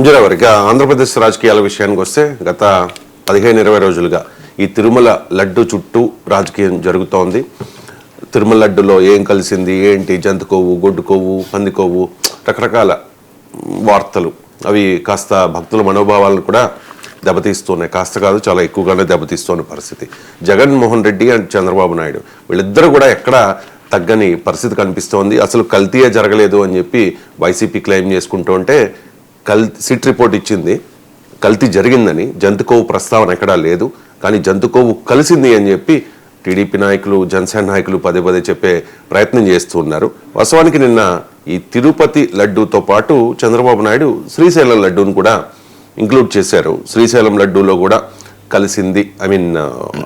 Engineer Andhra Pradesh రాజకీయాల విషయానికి వస్తే గత 15-20 రోజులుగా ఈ తిరుమల లడ్డు చుట్టూ రాజకీయం జరుగుతోంది. తిరుమల లడ్డులో ఏం కలిసింది, ఏంటి, జంతు కొవ్వు, గొడ్డు కొవ్వు, పంది కొవ్వు, రకరకాల వార్తలు అవి కాస్త భక్తుల మనోభావాలను కూడా దెబ్బతీస్తున్నాయి. కాస్త కాదు, చాలా ఎక్కువగానే దెబ్బతీస్తున్న పరిస్థితి. జగన్మోహన్ రెడ్డి అండ్ చంద్రబాబు నాయుడు వీళ్ళిద్దరూ కూడా ఎక్కడ తగ్గని పరిస్థితి కనిపిస్తోంది. అసలు కల్తీయే జరగలేదు అని చెప్పి వైసీపీ క్లెయిమ్ చేసుకుంటూ ఉంటే సిట్ రిపోర్ట్ ఇచ్చింది కల్తీ జరిగిందని. జంతు కొవ్వు ప్రస్తావన ఎక్కడా లేదు, కానీ జంతు కొవ్వు కలిసింది అని చెప్పి టీడీపీ నాయకులు, జనసేన నాయకులు పదే పదే చెప్పే ప్రయత్నం చేస్తూ ఉన్నారు. వాస్తవానికి నిన్న ఈ తిరుపతి లడ్డూతో పాటు చంద్రబాబు నాయుడు శ్రీశైలం లడ్డూను కూడా ఇంక్లూడ్ చేశారు. శ్రీశైలం లడ్డూలో కూడా కలిసింది,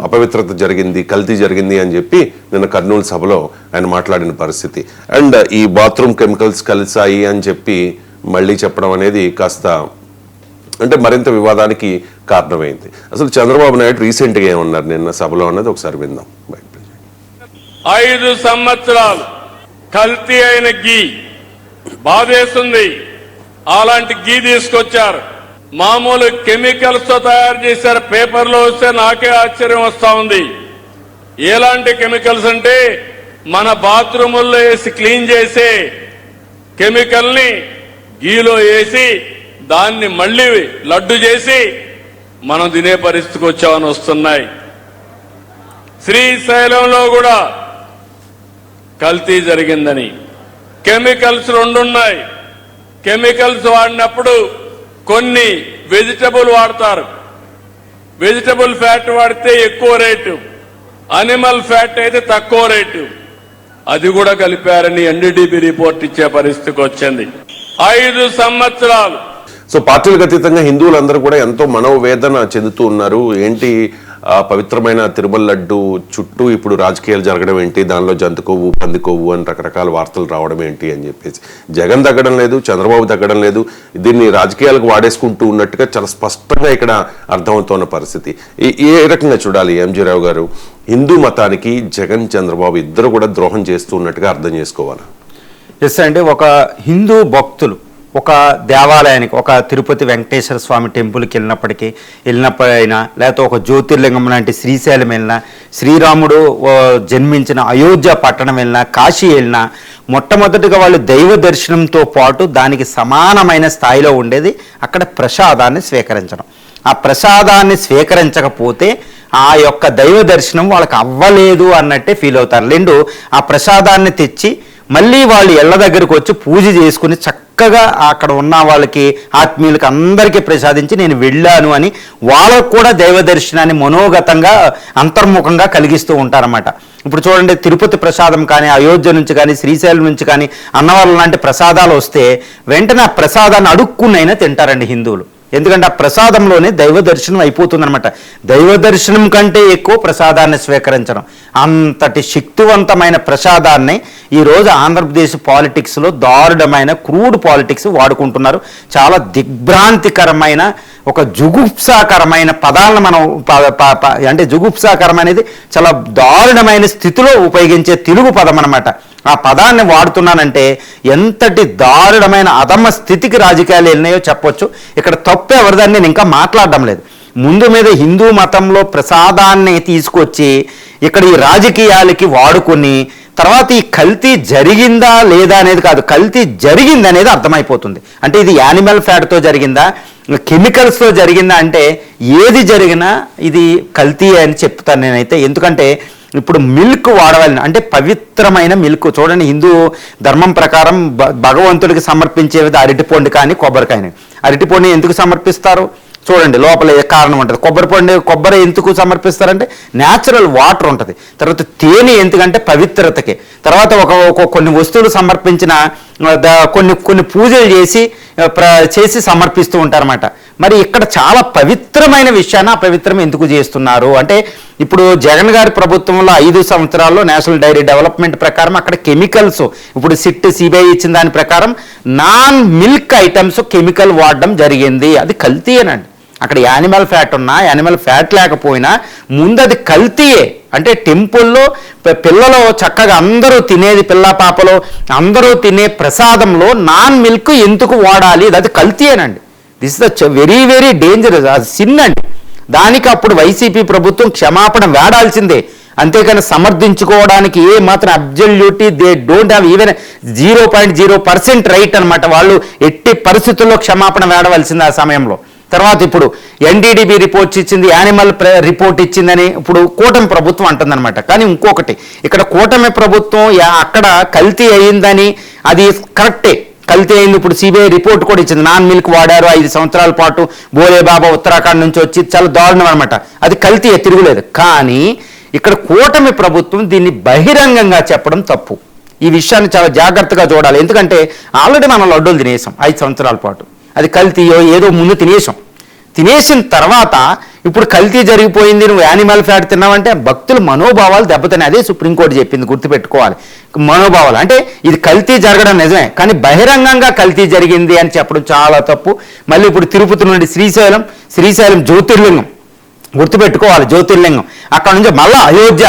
అపవిత్రత జరిగింది, కల్తీ జరిగింది అని చెప్పి నిన్న కర్నూలు సభలో ఆయన మాట్లాడిన పరిస్థితి. అండ్ ఈ బాత్రూమ్ కెమికల్స్ కలిసాయి అని చెప్పి మళ్ళీ చెప్పడం అనేది కాస్త అంటే మరింత వివాదానికి కారణమైంది. అసలు చంద్రబాబు నాయుడు రీసెంట్గా ఏమన్నారు నిన్న సభలో అన్నది ఒకసారి విందాం. 5 సంవత్సరాలు కల్తీ అయిన గీ బాధేస్తుంది. అలాంటి గీ తీసుకొచ్చారు, మామూలు కెమికల్స్ తో తయారు చేశారు. పేపర్లో వస్తే నాకే ఆశ్చర్యం వస్తా ఉంది. ఎలాంటి కెమికల్స్ అంటే మన బాత్రూముల్లో వేసి క్లీన్ చేసే కెమికల్ ని గీలో వేసి దాన్ని మళ్లీ లడ్డు చేసి మనం తినే పరిస్థితికి వచ్చామని వస్తున్నాయి. శ్రీశైలంలో కూడా కల్తీ జరిగిందని కెమికల్స్ 2 ఉన్నాయి. కెమికల్స్ వాడినప్పుడు కొన్ని వెజిటబుల్ వాడతారు. వెజిటబుల్ ఫ్యాట్ వాడితే ఎక్కువ రేటు, అనిమల్ ఫ్యాట్ అయితే తక్కువ రేటు. అది కూడా కలిపారని ఎన్డీడీబీ రిపోర్ట్ ఇచ్చే పరిస్థితికి వచ్చింది. 5 సంవత్సరాలు. సో పార్టీలకు అతీతంగా హిందువులందరూ కూడా ఎంతో మనోవేదన చెందుతూ ఉన్నారు. ఏంటి పవిత్రమైన తిరుమల లడ్డు చుట్టూ ఇప్పుడు రాజకీయాలు జరగడం ఏంటి, దానిలో జంతు కొవ్వు, పంది కొవ్వు అని రకరకాల వార్తలు రావడం ఏంటి అని చెప్పేసి. జగన్ తగ్గడం లేదు, చంద్రబాబు తగ్గడం లేదు, దీన్ని రాజకీయాలకు వాడేసుకుంటూ ఉన్నట్టుగా చాలా స్పష్టంగా ఇక్కడ అర్థమవుతున్న పరిస్థితి. ఏ రకంగా చూడాలి ఎంజీ రావు గారు? హిందూ మతానికి జగన్, చంద్రబాబు ఇద్దరు కూడా ద్రోహం చేస్తూ ఉన్నట్టుగా అర్థం చేసుకోవాలి. ఎస్ అండి, ఒక హిందూ భక్తులు ఒక దేవాలయానికి, ఒక తిరుపతి వెంకటేశ్వర స్వామి టెంపుల్కి వెళ్ళినప్పుడైనా, లేకపోతే ఒక జ్యోతిర్లింగం లాంటి శ్రీశైలం వెళ్ళినా, శ్రీరాముడు జన్మించిన అయోధ్య పట్టణం వెళ్ళినా, కాశీ వెళ్ళినా, మొట్టమొదటిగా వాళ్ళు దైవ దర్శనంతో పాటు దానికి సమానమైన స్థాయిలో ఉండేది అక్కడ ప్రసాదాన్ని స్వీకరించడం. ఆ ప్రసాదాన్ని స్వీకరించకపోతే ఆ యొక్క దైవ దర్శనం వాళ్ళకి అవ్వలేదు అన్నట్టే ఫీల్ అవుతారు. 2 ఆ ప్రసాదాన్ని తెచ్చి మళ్ళీ వాళ్ళు ఇళ్ళ దగ్గరకు వచ్చి పూజ చేసుకుని చక్కగా అక్కడ ఉన్న వాళ్ళకి, ఆత్మీయులకి అందరికీ ప్రసాదించి నేను వెళ్ళాను అని వాళ్ళకు కూడా దైవ దర్శనాన్ని మనోగతంగా అంతర్ముఖంగా కలిగిస్తూ ఉంటారన్నమాట. ఇప్పుడు చూడండి, తిరుపతి ప్రసాదం కానీ, అయోధ్య నుంచి కానీ, శ్రీశైలం నుంచి కానీ అన్నవాళ్ళ లాంటి ప్రసాదాలు వస్తే వెంటనే ఆ ప్రసాదాన్ని అడుక్కునైనా తింటారండి హిందువులు. ఎందుకంటే ఆ ప్రసాదంలోనే దైవ దర్శనం అయిపోతుందనమాట. దైవ దర్శనం కంటే ఎక్కువ ప్రసాదాన్ని స్వీకరించడం, అంతటి శక్తివంతమైన ప్రసాదాన్ని ఈరోజు ఆంధ్రప్రదేశ్ పాలిటిక్స్లో దారుణమైన క్రూడ్ పాలిటిక్స్ వాడుకుంటున్నారు. చాలా దిగ్భ్రాంతికరమైన, ఒక జుగుప్సాకరమైన పదాలను మనం అంటే జుగుప్సాకరమైనది చాలా దారుణమైన స్థితిలో ఉపయోగించే తెలుగు పదం అనమాట. ఆ పదాన్ని వాడుతున్నానంటే ఎంతటి దారుణమైన అధమ స్థితికి రాజకీయాలు వెళ్ళినాయో చెప్పొచ్చు. ఇక్కడ తప్పు ఎవరిదాన్ని నేను ఇంకా మాట్లాడడం లేదు. ముందు మీద హిందూ మతంలో ప్రసాదాన్ని తీసుకొచ్చి ఇక్కడ ఈ రాజకీయాలకి వాడుకొని తర్వాత ఈ కల్తీ జరిగిందా లేదా అనేది కాదు, కల్తీ జరిగింది అనేది అర్థమైపోతుంది. అంటే ఇది యానిమల్ ఫ్యాట్తో జరిగిందా, కెమికల్స్తో జరిగిందా అంటే ఏది జరిగినా ఇది కల్తీ అని చెప్తాను నేనైతే. ఎందుకంటే ఇప్పుడు మిల్క్ వాడవాలని, అంటే పవిత్రమైన మిల్క్ చూడండి, హిందూ ధర్మం ప్రకారం భగవంతుడికి సమర్పించేది అరటిపండు కానీ కొబ్బరికాయని. అరటిపండు ఎందుకు సమర్పిస్తారు చూడండి, లోపల కారణం ఉంటుంది. కొబ్బరి ఎందుకు సమర్పిస్తారంటే న్యాచురల్ వాటర్ ఉంటుంది. తర్వాత తేనె ఎందుకంటే పవిత్రతకి. తర్వాత కొన్ని వస్తువులు సమర్పించిన కొన్ని పూజలు చేసి సమర్పిస్తూ ఉంటారన్నమాట. మరి ఇక్కడ చాలా పవిత్రమైన విషయాన్ని అపవిత్రం ఎందుకు చేస్తున్నారు అంటే, ఇప్పుడు జగన్ గారి ప్రభుత్వంలో 5 సంవత్సరాల్లో నేషనల్ డైరీ డెవలప్మెంట్ ప్రకారం అక్కడ కెమికల్స్, ఇప్పుడు సిట్ సిబిఐ ఇచ్చిన దాని ప్రకారం నాన్ మిల్క్ ఐటమ్స్ కెమికల్ వాడడం జరిగింది. అది కల్తీ అనండి. అక్కడ యానిమల్ ఫ్యాట్ ఉన్నా, యానిమల్ ఫ్యాట్ లేకపోయినా ముందు అది కల్తీయే. అంటే టెంపుల్లో పిల్లలు చక్కగా అందరూ తినేది, పిల్ల పాపలో అందరూ తినే ప్రసాదంలో నాన్ మిల్క్ ఎందుకు వాడాలి? అది కల్తీయేనండి. This the very very dangerous, అది సిన్ అండి. దానికి అప్పుడు వైసీపీ ప్రభుత్వం క్షమాపణ వేడాల్సిందే, అంతేకాని సమర్థించుకోవడానికి ఏ మాత్రం absolutely they don't have even 0.0% right అనమాట. వాళ్ళు ఎట్టి పరిస్థితుల్లో క్షమాపణ వేడవలసింది ఆ సమయంలో. తర్వాత ఇప్పుడు ఎన్డీడీబీ రిపోర్ట్స్ ఇచ్చింది, యానిమల్ రిపోర్ట్ ఇచ్చిందని ఇప్పుడు కూటమి ప్రభుత్వం అంటుందన్నమాట. కానీ ఇంకొకటి, ఇక్కడ కూటమి ప్రభుత్వం అక్కడ కల్తీ అయ్యిందని అది కరెక్టే, కల్తీ అయింది. ఇప్పుడు సిబిఐ రిపోర్ట్ కూడా ఇచ్చింది, నాన్ మిల్క్ వాడారు 5 సంవత్సరాల పాటు, బోలే బాబా ఉత్తరాఖండ్ నుంచి వచ్చి, చాలా దారుణం అనమాట. అది కల్తీ, తిరుగులేదు. కానీ ఇక్కడ కూటమి ప్రభుత్వం దీన్ని బహిరంగంగా చెప్పడం తప్పు. ఈ విషయాన్ని చాలా జాగ్రత్తగా చూడాలి. ఎందుకంటే ఆల్రెడీ మనం లడ్డూలు తినేసాం 5 సంవత్సరాల పాటు, అది కల్తీయో ఏదో ముందు తినేసిన తర్వాత ఇప్పుడు కల్తీ జరిగిపోయింది, నువ్వు యానిమల్ ఫ్యాట్ తిన్నావంటే భక్తుల మనోభావాలు దెబ్బతిన్నాయి. అదే సుప్రీంకోర్టు చెప్పింది, గుర్తుపెట్టుకోవాలి. మనోభావాలు అంటే ఇది కల్తీ జరగడం నిజమే, కానీ బహిరంగంగా కల్తీ జరిగింది అని చెప్పడం చాలా తప్పు. మళ్ళీ ఇప్పుడు తిరుపతి నుండి శ్రీశైలం జ్యోతిర్లింగం, గుర్తుపెట్టుకోవాలి, జ్యోతిర్లింగం. అక్కడ నుంచి మళ్ళీ అయోధ్య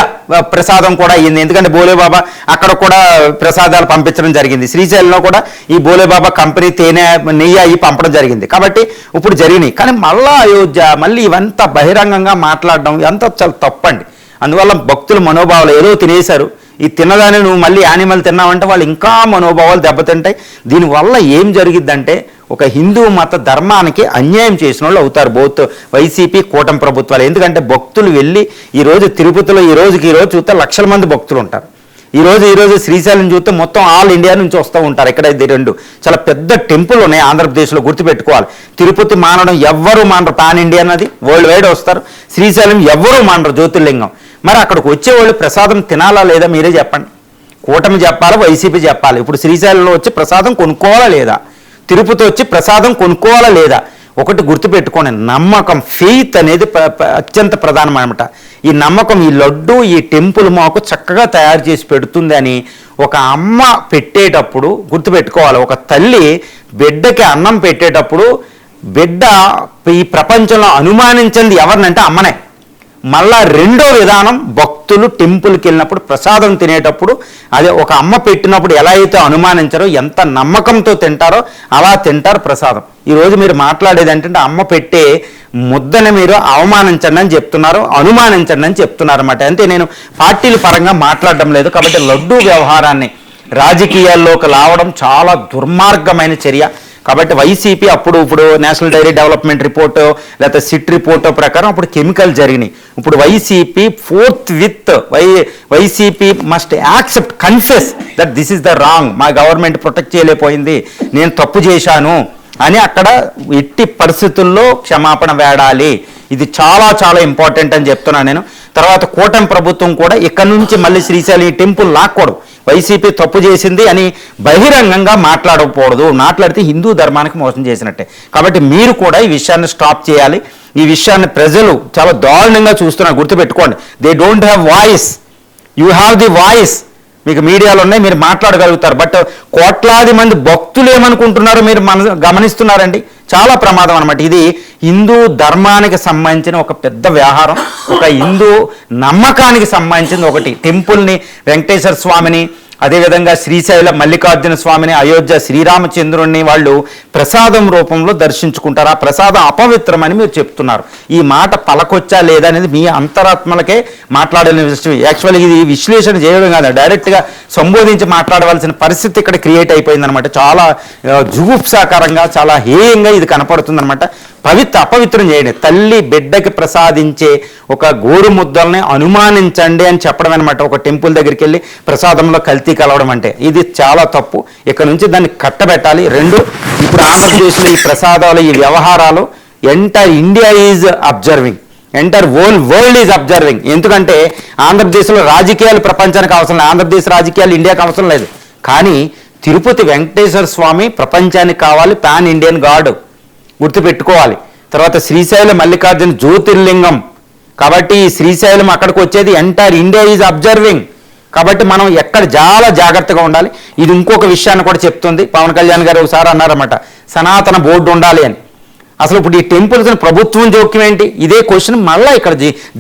ప్రసాదం కూడా అయ్యింది, ఎందుకంటే బోలేబాబా అక్కడ కూడా ప్రసాదాలు పంపించడం జరిగింది. శ్రీశైలంలో కూడా ఈ బోలేబాబా కంపెనీ తేనె నెయ్యి అయ్యి పంపడం జరిగింది. కాబట్టి ఇప్పుడు జరిగినాయి. కానీ మళ్ళీ అయోధ్య, మళ్ళీ ఇవంతా బహిరంగంగా మాట్లాడడం ఇదంతా చాలా తప్పండి. అందువల్ల భక్తుల మనోభావాలు ఏదో తినేశారు, ఈ తిన్నదాన్ని నువ్వు మళ్ళీ యానిమల్ తిన్నావంటే వాళ్ళు ఇంకా మనోభావాలు దెబ్బతింటాయి. దీనివల్ల ఏం జరిగిద్దంటే ఒక హిందూ మత ధర్మానికి అన్యాయం చేసిన వాళ్ళు అవుతారు, బోత్ వైసీపీ కూటమి ప్రభుత్వాలు. ఎందుకంటే భక్తులు వెళ్ళి ఈరోజు తిరుపతిలో ఈ రోజు చూస్తే లక్షల మంది భక్తులు ఉంటారు. ఈరోజు శ్రీశైలం చూస్తే మొత్తం ఆల్ ఇండియా నుంచి వస్తూ ఉంటారు. ఇక్కడ ఇది 2 చాలా పెద్ద టెంపుల్ ఉన్నాయి ఆంధ్రప్రదేశ్లో, గుర్తుపెట్టుకోవాలి. తిరుపతి మానడం ఎవ్వరూ మానరు, పాన్ ఇండియా అన్నది వరల్డ్ వైడ్ వస్తారు. శ్రీశైలం ఎవ్వరూ మానరు, జ్యోతిర్లింగం. మరి అక్కడికి వచ్చేవాళ్ళు ప్రసాదం తినాలా లేదా మీరే చెప్పండి. కూటమి చెప్పాలా, వైసీపీ చెప్పాలి. ఇప్పుడు శ్రీశైలంలో వచ్చి ప్రసాదం కొనుక్కోవాలా లేదా, తిరుపతి వచ్చి ప్రసాదం కొనుక్కోవాలా లేదా? ఒకటి గుర్తుపెట్టుకోండి, నమ్మకం, ఫెయిత్ అనేది అత్యంత ప్రధానం అనమాట. ఈ నమ్మకం, ఈ లడ్డు, ఈ టెంపుల్ మాకు చక్కగా తయారు చేసి పెడుతుంది అని ఒక అమ్మ పెట్టేటప్పుడు గుర్తుపెట్టుకోవాలి. ఒక తల్లి బిడ్డకి అన్నం పెట్టేటప్పుడు బిడ్డ ఈ ప్రపంచంలో అనుమానించింది ఎవరినంటే అమ్మనే. మళ్ళా రెండో విధానం, భక్తులు టెంపుల్కి వెళ్ళినప్పుడు ప్రసాదం తినేటప్పుడు అదే ఒక అమ్మ పెట్టినప్పుడు ఎలా అయితే అనుమానించారో, ఎంత నమ్మకంతో తింటారో అలా తింటారు ప్రసాదం. ఈరోజు మీరు మాట్లాడేది ఏంటంటే అమ్మ పెట్టే ముద్దని మీరు అవమానించండి అని చెప్తున్నారు, అనుమానించండి అని చెప్తున్నారు అన్నమాట. అంతే, నేను పార్టీల పరంగా మాట్లాడడం లేదు. కాబట్టి లడ్డూ వ్యవహారాన్ని రాజకీయాల్లోకి లావడం చాలా దుర్మార్గమైన చర్య. కాబట్టి వైసీపీ ఇప్పుడు నేషనల్ డైరీ డెవలప్మెంట్ రిపోర్టు లేకపోతే సిట్ రిపోర్టు ప్రకారం అప్పుడు కెమికల్ జరిగినాయి. ఇప్పుడు YCP YCP must accept, confess that this is the wrong, మా గవర్నమెంట్ ప్రొటెక్ట్ చేయలేకపోయింది, నేను తప్పు చేశాను అని అక్కడ ఎట్టి పరిస్థితుల్లో క్షమాపణ వేడాలి. ఇది చాలా చాలా ఇంపార్టెంట్ అని చెప్తున్నాను నేను. తర్వాత కూటమి ప్రభుత్వం కూడా ఇక్కడ నుంచి మళ్ళీ శ్రీశైలం టెంపుల్ లాక్కూడదు, వైసీపీ తప్పు చేసింది అని బహిరంగంగా మాట్లాడకూడదు. మాట్లాడితే హిందూ ధర్మానికి మోసం చేసినట్టే. కాబట్టి మీరు కూడా ఈ విషయాన్ని స్టాప్ చేయాలి. ఈ విషయాన్ని ప్రజలు చాలా దారుణంగా చూస్తున్నారు, గుర్తుపెట్టుకోండి. They don't have voice, you have the voice. మీకు మీడియాలో ఉన్నాయి, మీరు మాట్లాడగలుగుతారు. బట్ కోట్లాది మంది భక్తులు ఏమనుకుంటున్నారో మీరు గమనిస్తున్నారండి. చాలా ప్రమాదం అనమాట. ఇది హిందూ ధర్మానికి సంబంధించిన ఒక పెద్ద వ్యవహారం, ఒక హిందూ నమ్మకానికి సంబంధించిన ఒకటి. టెంపుల్ని, వెంకటేశ్వర స్వామిని, అదేవిధంగా శ్రీశైల మల్లికార్జున స్వామిని, అయోధ్య శ్రీరామచంద్రుడిని వాళ్ళు ప్రసాదం రూపంలో దర్శించుకుంటారు. ఆ ప్రసాదం అపవిత్రమని మీరు చెప్తున్నారు. ఈ మాట పలకొచ్చా లేదా అనేది మీ అంతరాత్మలకే మాట్లాడాలని విషయం. యాక్చువల్గా ఇది విశ్లేషణ చేయడం కాదు, డైరెక్ట్గా సంబోధించి మాట్లాడవలసిన పరిస్థితి ఇక్కడ క్రియేట్ అయిపోయిందనమాట. చాలా జుగుప్సాకరంగా, చాలా హేయంగా ఇది కనపడుతుందనమాట. అపవిత్రం చేయండి. తల్లి బిడ్డకి ప్రసాదించే ఒక గోరు ముద్దల్ని అనుమానించండి అని చెప్పడం అనమాట. ఒక టెంపుల్ దగ్గరికి వెళ్ళి ప్రసాదంలో కల్తీ కలవడం అంటే ఇది చాలా తప్పు. ఇక్కడ నుంచి దాన్ని కట్టబెట్టాలి. 2, ఇప్పుడు ఆంధ్రప్రదేశ్లో ఈ ప్రసాదాలు, ఈ వ్యవహారాలు entire India is observing, entire world is observing. ఎందుకంటే ఆంధ్రప్రదేశ్లో రాజకీయాలు ప్రపంచానికి అవసరం లేదు, ఆంధ్రప్రదేశ్ రాజకీయాలు ఇండియాకి అవసరం లేదు. కానీ తిరుపతి వెంకటేశ్వర స్వామి ప్రపంచానికి కావాలి, పాన్ ఇండియన్ గాడ్, గుర్తుపెట్టుకోవాలి. తర్వాత శ్రీశైలం మల్లికార్జున జ్యోతిర్లింగం. కాబట్టి ఈ శ్రీశైలం అక్కడికి వచ్చేది ఎంటైర్ ఇండియా ఈజ్ అబ్జర్వింగ్. కాబట్టి మనం ఎక్కడ చాలా జాగ్రత్తగా ఉండాలి. ఇది ఇంకొక విషయాన్ని కూడా చెప్తుంది. పవన్ కళ్యాణ్ గారు ఒకసారి అన్నారన్నమాట, సనాతన బోర్డు ఉండాలి అని. అసలు ఇప్పుడు ఈ టెంపుల్స్ ప్రభుత్వం జోక్యం ఏంటి? ఇదే క్వశ్చన్ మళ్ళీ ఇక్కడ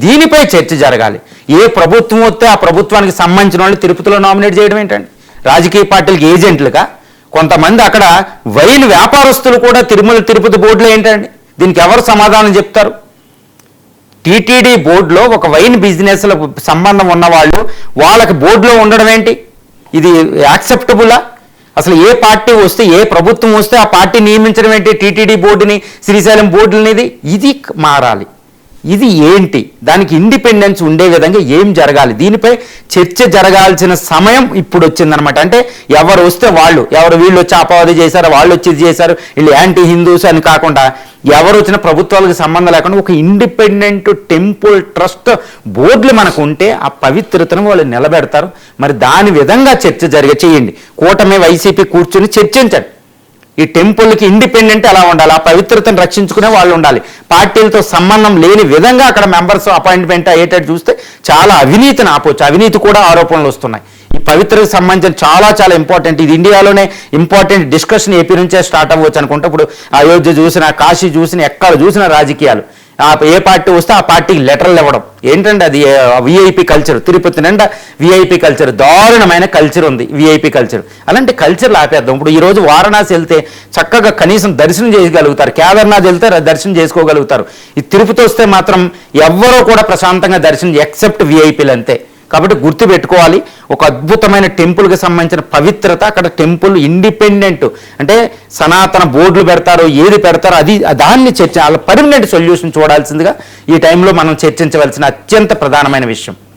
దీనిపై చర్చ జరగాలి. ఏ ప్రభుత్వం వస్తే ఆ ప్రభుత్వానికి సంబంధించిన వాళ్ళు తిరుపతిలో నామినేట్ చేయడం ఏంటండి? రాజకీయ పార్టీలకు ఏజెంట్లుగా కొంతమంది అక్కడ వైన్ వ్యాపారస్తులు కూడా తిరుమల తిరుపతి బోర్డులో ఏంటండి? దీనికి ఎవరు సమాధానం చెప్తారు? టీటీడీ బోర్డులో ఒక వైన్ బిజినెస్లో సంబంధం ఉన్నవాళ్ళు వాళ్ళకి బోర్డులో ఉండడం ఏంటి? ఇది యాక్సెప్టబులా? అసలు ఏ పార్టీ వస్తే, ఏ ప్రభుత్వం వస్తే ఆ పార్టీ నియమించడం ఏంటి? టీటీడీ బోర్డుని, శ్రీశైలం బోర్డులనేది ఇది మారాలి. ఇది ఏంటి? దానికి ఇండిపెండెన్స్ ఉండే విధంగా ఏం జరగాలి? దీనిపై చర్చ జరగాల్సిన సమయం ఇప్పుడు వచ్చిందనమాట. అంటే ఎవరు వస్తే వాళ్ళు, ఎవరు వీళ్ళు వచ్చి అపవాది చేశారు, వాళ్ళు వచ్చి ఇది చేశారు, వీళ్ళు యాంటీ హిందూస్ అని కాకుండా ఎవరు వచ్చిన ప్రభుత్వాలకు సంబంధం లేకుండా ఒక ఇండిపెండెంట్ టెంపుల్ ట్రస్ట్ బోర్డులు మనకు ఉంటే ఆ పవిత్రతను వాళ్ళు నిలబెడతారు. మరి దాని విధంగా చర్చ చేయండి. కూటమి వైసీపీ కూర్చుని చర్చించండి. ఈ టెంపుల్కి ఇండిపెండెంట్ ఎలా ఉండాలి, ఆ పవిత్రతను రక్షించుకునే వాళ్ళు ఉండాలి. పార్టీలతో సంబంధం లేని విధంగా అక్కడ మెంబర్స్ అపాయింట్మెంట్ అయ్యేటట్టు చూస్తే చాలా అవినీతిని ఆపొచ్చు. అవినీతి కూడా ఆరోపణలు వస్తున్నాయి. ఈ పవిత్రకు సంబంధించిన చాలా ఇంపార్టెంట్. ఇది ఇండియాలోనే ఇంపార్టెంట్ డిస్కషన్ ఏపీ నుంచే స్టార్ట్ అవ్వచ్చు అనుకుంటే. ఇప్పుడు అయోధ్య చూసినా, కాశీ చూసినా, ఎక్కడ చూసినా రాజకీయాలు. ఏ పార్టీ వస్తే ఆ పార్టీకి లెటర్లు ఇవ్వడం ఏంటంటే అది విఐపి కల్చర్. తిరుపతి నిండా విఐపి కల్చర్, దారుణమైన కల్చర్ ఉంది, విఐపి కల్చర్. అలాంటి కల్చర్లు ఆపేద్దాం. ఇప్పుడు ఈరోజు వారణాసి వెళ్తే చక్కగా కనీసం దర్శనం చేయగలుగుతారు, కేదార్నాథ్ వెళ్తే దర్శనం చేసుకోగలుగుతారు. ఈ తిరుపతి వస్తే మాత్రం ఎవ్వరూ కూడా ప్రశాంతంగా దర్శనం, ఎక్సెప్ట్ విఐపీలు అంతే. కాబట్టి గుర్తుపెట్టుకోవాలి, ఒక అద్భుతమైన టెంపుల్కి సంబంధించిన పవిత్రత. అక్కడ టెంపుల్ ఇండిపెండెంట్ అంటే సనాతన బోర్డులు పెడతారు, ఏది పెడతారో అది దాన్ని చర్చ, పర్మనెంట్ సొల్యూషన్ చూడాల్సిందిగా ఈ టైంలో మనం చర్చించవలసిన అత్యంత ప్రధానమైన విషయం.